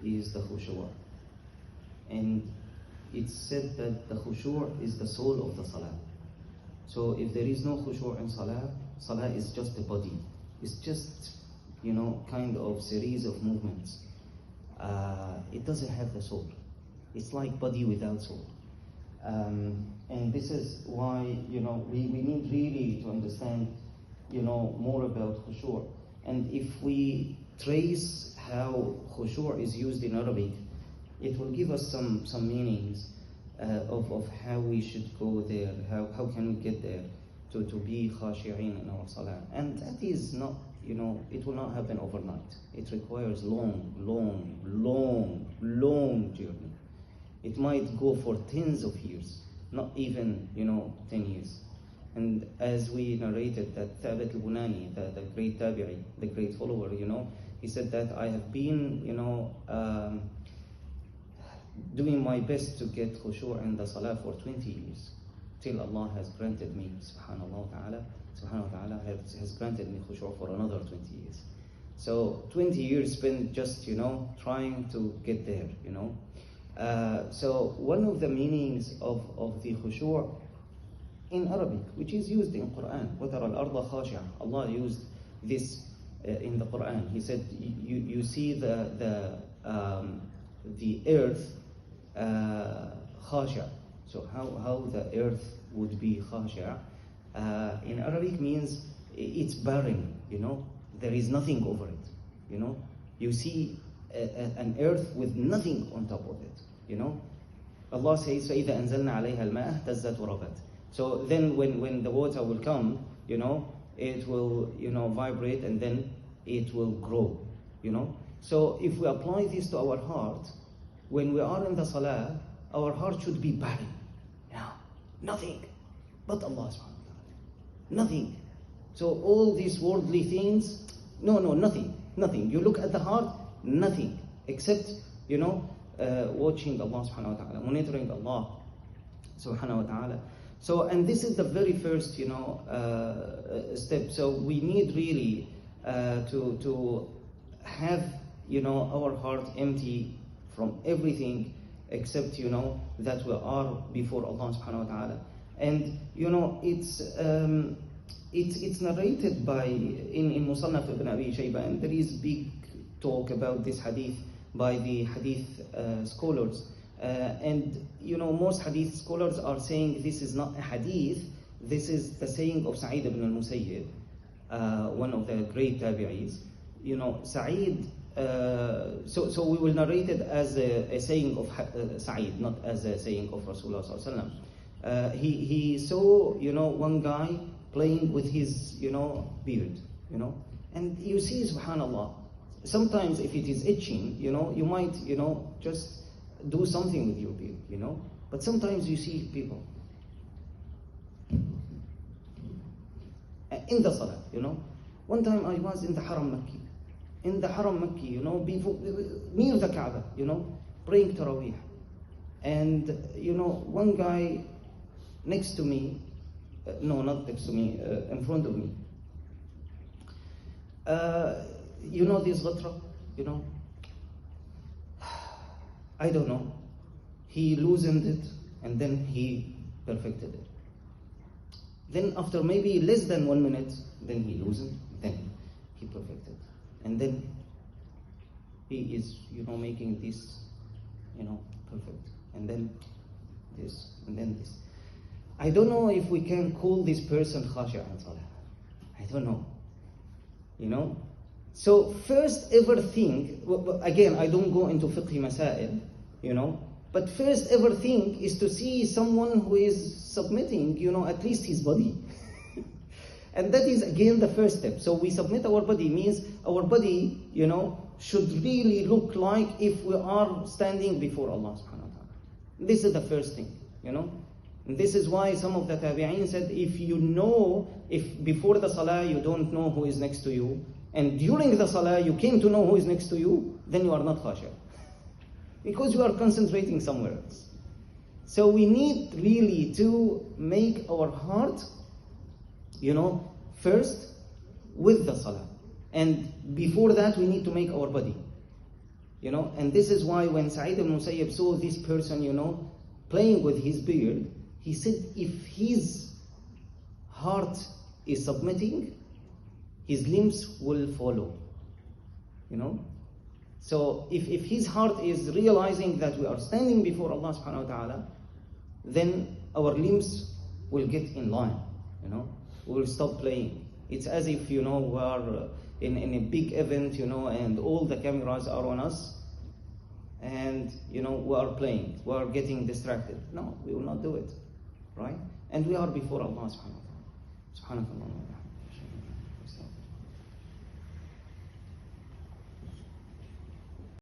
is the khushu'. And it's said that the khushu' is the soul of the salah. So if there is no khushu' in salah, salah is just a body. It's just, kind of series of movements. It doesn't have the soul. It's like body without soul. And this is why, we need really to understand, more about khushu'. And if we trace how khushu' is used in Arabic, it will give us some meanings of how we should go there, how can we get there to be khashi'in in our salah. And that is not, it will not happen overnight. It requires long journey. It might go for tens of years, not even, 10 years. And as we narrated that Thabit al-Bunani, the great tabi'i, the great follower, he said that I have been, doing my best to get khushu' in the salah for 20 years, till Allah has granted me, subhanahu wa ta'ala has granted me khushu' for another 20 years. So 20 years spent just, trying to get there, So one of the meanings of the khushu' in Arabic, which is used in Quran, وَتَرَى الْأَرْضَ خَاشِعَةً, Allah used this in the Quran. He said, you see the earth khasha'. So how the earth would be khasha' in Arabic means it's barren, there is nothing over it, you see an earth with nothing on top of it, Allah says فَإِذَا أَنزَلْنَا عَلَيْهَا الْمَاءَ اهْتَزَّتْ وَرَبَتْ. So then when the water will come, it will vibrate and then it will grow, So if we apply this to our heart, when we are in the salah, our heart should be barren. Nothing but Allah subhanahu wa ta'ala. Nothing. So all these worldly things, nothing. You look at the heart, nothing. Except, watching Allah subhanahu wa ta'ala, monitoring Allah subhanahu wa ta'ala. So, and this is the very first, step. So we need really to have, our heart empty from everything except, that we are before Allah subhanahu wa ta'ala. And, it's narrated by, in Musannaf ibn Abi Shayba, and there is big talk about this hadith by the hadith scholars. And, most hadith scholars are saying this is not a hadith, this is the saying of Sa'id ibn al-Musayyib, one of the great tabi'is. Sa'id, so we will narrate it as a saying of Sa'id, not as a saying of Rasulullah sallallahu alaihi wasallam. He saw, one guy playing with his, beard, and you see, subhanallah, sometimes if it is itching, you might, just do something with your beard, but sometimes you see people in the salah, One time I was in the Haram Makki, before, near the Kaaba, praying Taraweeh. And, one guy next to me, no, not next to me, in front of me, this ghatra, I don't know. He loosened it and then he perfected it. Then after maybe less than 1 minute, then he loosened, then he perfected. And then he is, making this, perfect. And then this, and then this. I don't know if we can call this person khashi'an salah. I don't know. So first ever thing, again, I don't go into fiqh masail, but first ever thing is to see someone who is submitting, at least his body. And that is again the first step. So we submit our body, means our body, should really look like if we are standing before Allah subhanahu wa ta'ala. This is the first thing, And this is why some of the tabi'een said, if before the salah you don't know who is next to you, and during the salah you came to know who is next to you, then you are not khashi'ah. Because you are concentrating somewhere else. So we need really to make our heart, first with the salah. And before that we need to make our body. You know, and this is why when Sa'id ibn Musayyib saw this person, you know, playing with his beard, he said, if his heart is submitting, his limbs will follow. You know? So if his heart is realizing that we are standing before Allah subhanahu wa ta'ala, then our limbs will get in line, you know. We will stop playing. It's as if, you know, we are in a big event, you know, and all the cameras are on us, and, you know, we are playing, we are getting distracted. No, we will not do it, right? And we are before Allah subhanahu wa ta'ala. Subhanakallah.